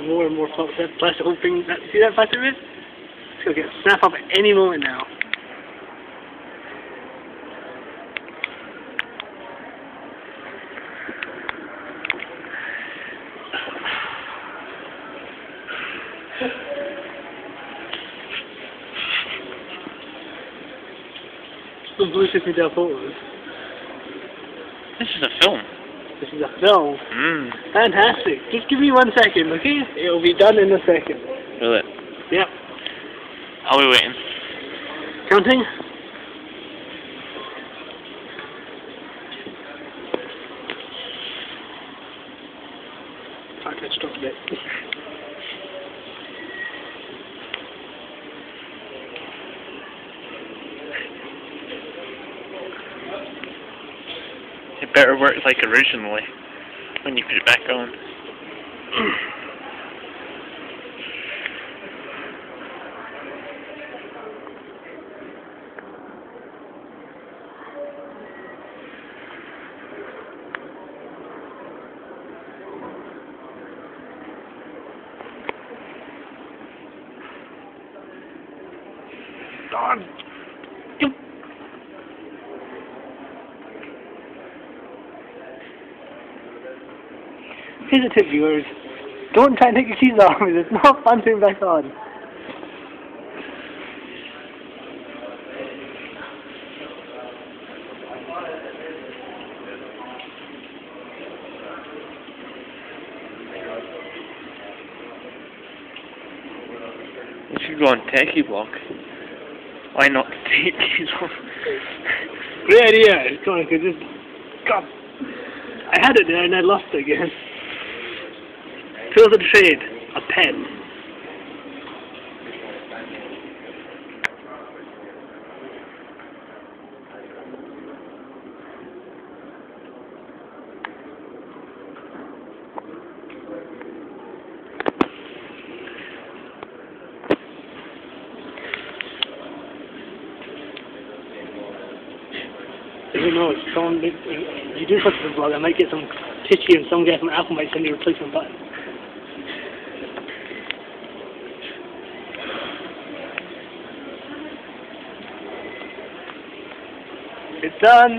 more and more plastic whole thing. See that plastic bit? It's going to get snap up at any moment now. Some bullshit me down photos. This is a film. This is a film. Fantastic. Just give me 1 second, okay? It'll be done in a second. Will it? Yep. Are we waiting? Counting? Fuck, I stopped a bit. It better work like originally when you put it back on. Done. Here's a tip, viewers. Don't try and take your keys off me. It's not fun putting back on. You should go on Techie Block. Why not take these off? Great idea. It's going to just... God. I had it there and I lost it again. Tools of the trade. A pen. Who knows? Someone, you do such a vlog, I might get some tissue and some guy from Apple might send me a replacement button. It's done!